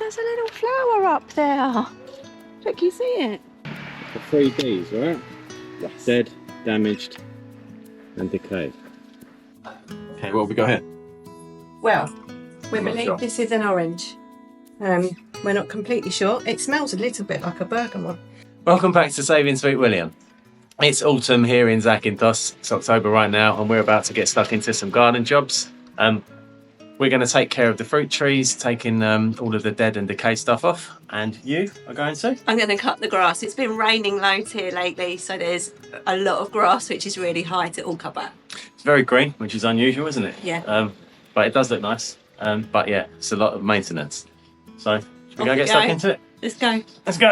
there's a little flower up there. Look, you see it? The 3 Ds, right? Yes. Dead, damaged, and decayed. Okay, what have we got here? Well, we believe this is an orange. We're not completely sure. It smells a little bit like a bergamot. Welcome back to Saving Sweet William. It's autumn here in Zakynthos. It's October right now, and we're about to get stuck into some garden jobs. We're going to take care of the fruit trees, taking all of the dead and decayed stuff off. And you are going to? I'm going to cut the grass. It's been raining loads here lately, so there's a lot of grass which is really high to all cover. It's very green, which is unusual, isn't it? Yeah. But it does look nice. But yeah, it's a lot of maintenance. So, should we go get stuck into it? Let's go. Let's go.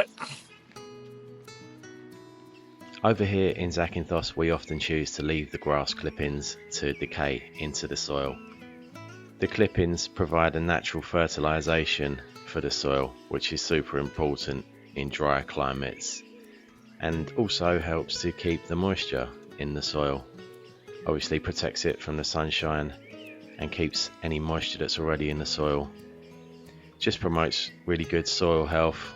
Over here in Zakynthos, we often choose to leave the grass clippings to decay into the soil. The clippings provide a natural fertilisation for the soil, which is super important in drier climates, and also helps to keep the moisture in the soil. Obviously protects it from the sunshine and keeps any moisture that's already in the soil. Just promotes really good soil health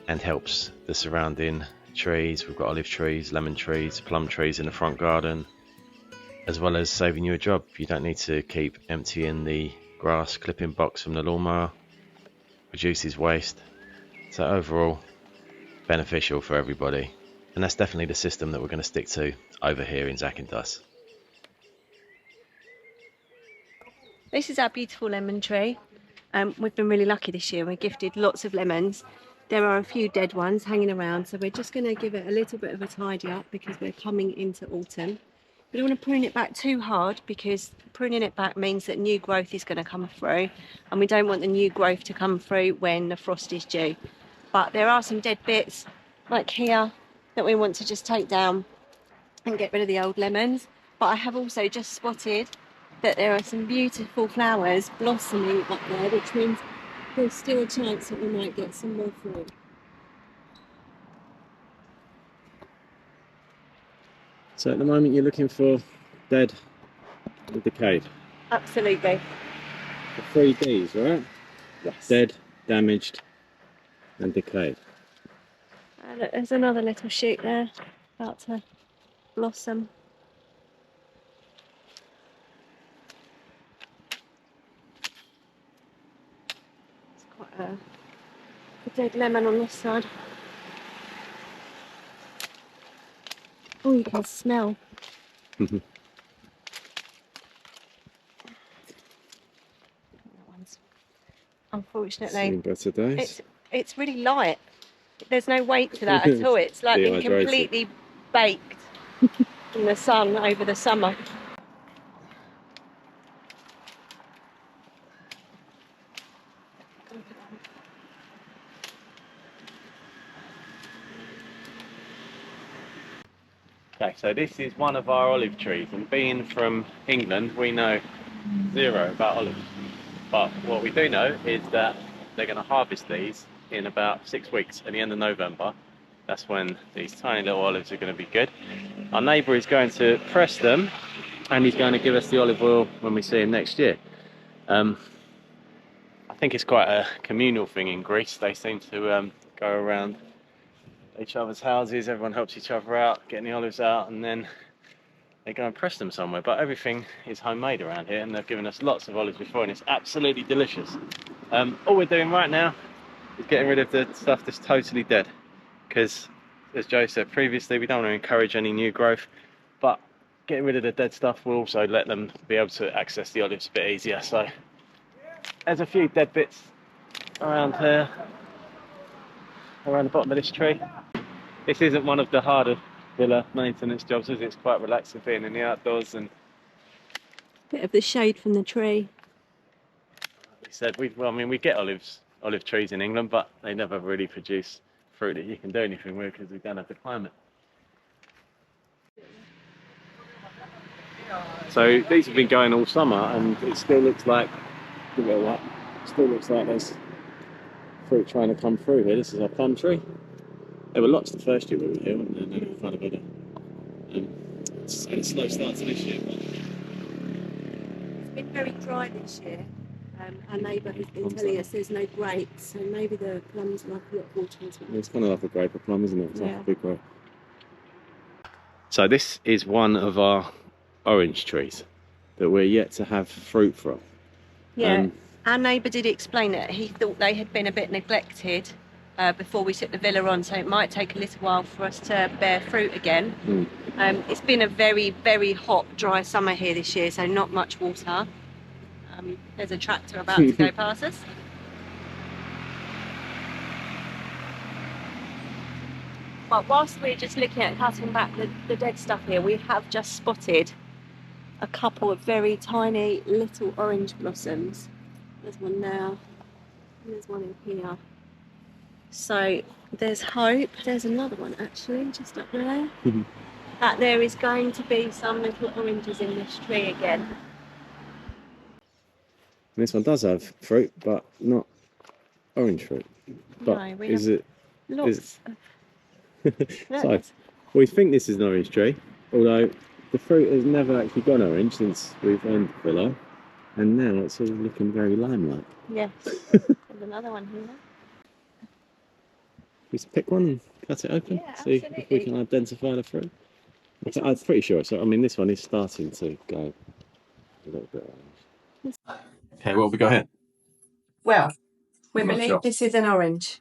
and helps the surrounding trees. We've got olive trees, lemon trees, plum trees in the front garden, as well as saving you a job. You don't need to keep emptying the grass clipping box from the lawnmower. Reduces waste. So overall, beneficial for everybody. And that's definitely the system that we're going to stick to over here in Zakynthos. This is our beautiful lemon tree. We've been really lucky this year. We're gifted lots of lemons. There are a few dead ones hanging around, so we're just going to give it a little bit of a tidy up because we're coming into autumn. We don't want to prune it back too hard because pruning it back means that new growth is going to come through, and we don't want the new growth to come through when the frost is due. But there are some dead bits like here that we want to just take down and get rid of the old lemons. But I have also just spotted that there are some beautiful flowers blossoming up there, which means there's still a chance that we might get some more fruit. So at the moment you're looking for dead and decayed. Absolutely. The 3 Ds, right? Yes. Dead, damaged, and decayed. Look, there's another little shoot there, about to blossom. It's quite a dead lemon on this side. Oh, you can smell. That one's unfortunately. Seen better days. It's really light. There's no weight to that at all. It's like been completely baked in the sun over the summer. Okay, so this is one of our olive trees, and being from England, we know zero about olives. But what we do know is that they're going to harvest these in about 6 weeks, at the end of November. That's when these tiny little olives are going to be good. Our neighbour is going to press them, and he's going to give us the olive oil when we see him next year. I think it's quite a communal thing in Greece. They seem to go around each other's houses, everyone helps each other out, getting the olives out, and then they go and press them somewhere. But everything is homemade around here, and they've given us lots of olives before, and it's absolutely delicious. All we're doing right now is getting rid of the stuff that's totally dead, because as Joe said previously, we don't want to encourage any new growth, but getting rid of the dead stuff will also let them be able to access the olives a bit easier. So there's a few dead bits around here, around the bottom of this tree. This isn't one of the harder villa maintenance jobs, as it's quite relaxing being in the outdoors. And Bit of the shade from the tree. we said we get olive trees in England, but they never really produce fruit that you can do anything with because we don't have the climate. So these have been going all summer, and it still looks like there's fruit trying to come through here. This is our plum tree. There were lots the first year we were here, and then it kind of had a slow start to this year. It's been very dry this year. Our neighbour has been telling us there's no grapes, so maybe the plums like a lot of water as well. It's kind of like a grape of plum, isn't it? It's like Yeah. a big grape. So this is one of our orange trees that we're yet to have fruit from. Yeah, our neighbour did explain that he thought they had been a bit neglected before we took the villa on, so it might take a little while for us to bear fruit again. It's been a very, very hot, dry summer here this year, so not much water. There's a tractor about to go past us. But whilst we're just looking at cutting back the dead stuff here, we have just spotted a couple of very tiny little orange blossoms. There's one now, and there's one in here. So there's hope. There's another one actually, just up there. That there is going to be some little oranges in this tree again. And this one does have fruit, but not orange fruit. But No, we is have it? lots So we think this is an orange tree, although the fruit has never actually gone orange since we've owned the villa, and now it's all looking very lime-like. Yes, there's another one here. Let's pick one and cut it open, Yeah, see if we can identify the fruit. I'm pretty sure. So I mean, this one is starting to go a little bit orange. Okay, what have we got here? Well, we I'm not believe sure. this is an orange.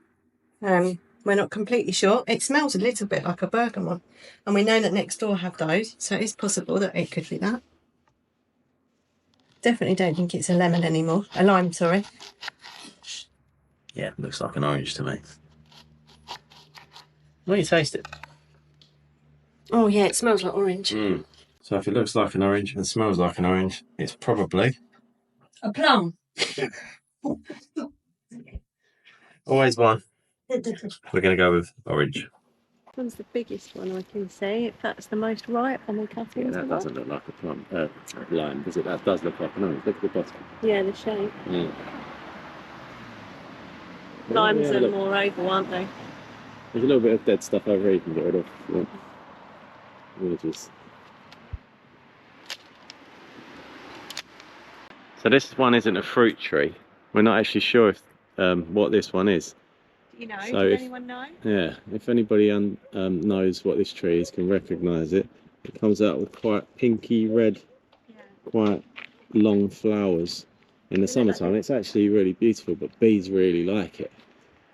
We're not completely sure. It smells a little bit like a bergamot, and we know that next door have those, so it's possible that it could be that. Definitely don't think it's a lemon anymore. A lime, sorry. Yeah, looks like an orange to me. Why don't you taste it? Oh yeah, it smells like orange. So if it looks like an orange and smells like an orange, it's probably A plum. always one. We're going to go with orange. This one's the biggest one I can see. If that's the most ripe, and we cut it Yeah, into that that. doesn't look like a plum, lime, does it? That does look like an orange. Look at the bottom. Yeah, the shape. Yeah. Limes Yeah, are look. more oval, aren't they? There's a little bit of dead stuff over here you can get rid of. Yeah. Images. So this one isn't a fruit tree. We're not actually sure if what this one is. Do you know? So Does if- anyone know? Yeah, if anybody knows what this tree is, can recognise it. It comes out with quite pinky red, Yeah. quite long flowers. In the summertime, it's actually really beautiful, but bees really like it.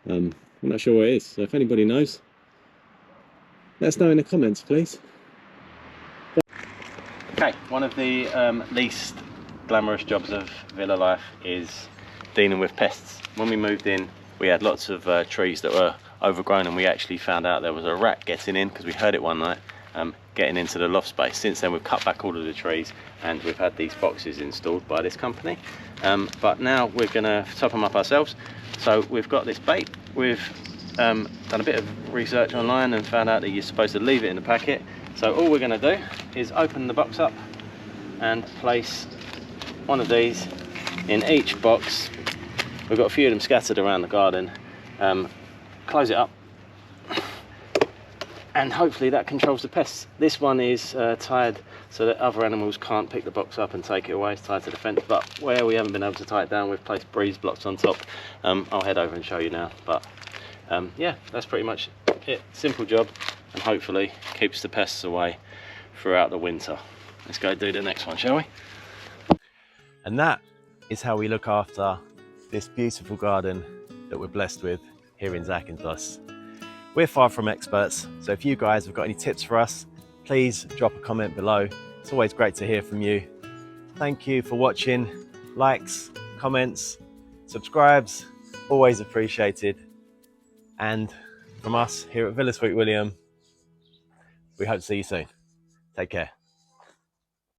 I'm not sure what it is, so if anybody knows, let us know in the comments, please. Okay, one of the least glamorous jobs of villa life is dealing with pests. When we moved in, we had lots of trees that were overgrown, and we actually found out there was a rat getting in because we heard it one night, getting into the loft space. Since then, we've cut back all of the trees and we've had these boxes installed by this company. But now we're going to top them up ourselves. So we've got this bait. We've done a bit of research online and found out that you're supposed to leave it in the packet. So all we're going to do is open the box up and place one of these in each box. We've got a few of them scattered around the garden. Close it up, and hopefully that controls the pests. This one is tied so that other animals can't pick the box up and take it away. It's tied to the fence, but where we haven't been able to tie it down, we've placed breeze blocks on top. I'll head over and show you now, but yeah, that's pretty much it. Simple job, and hopefully keeps the pests away throughout the winter. Let's go do the next one, shall we? And that is how we look after this beautiful garden that we're blessed with here in Zakynthos. We're far from experts, so if you guys have got any tips for us, please drop a comment below. It's always great to hear from you. Thank you for watching. Likes, comments, subscribes, always appreciated. And from us here at Villa Sweet William, we hope to see you soon. Take care.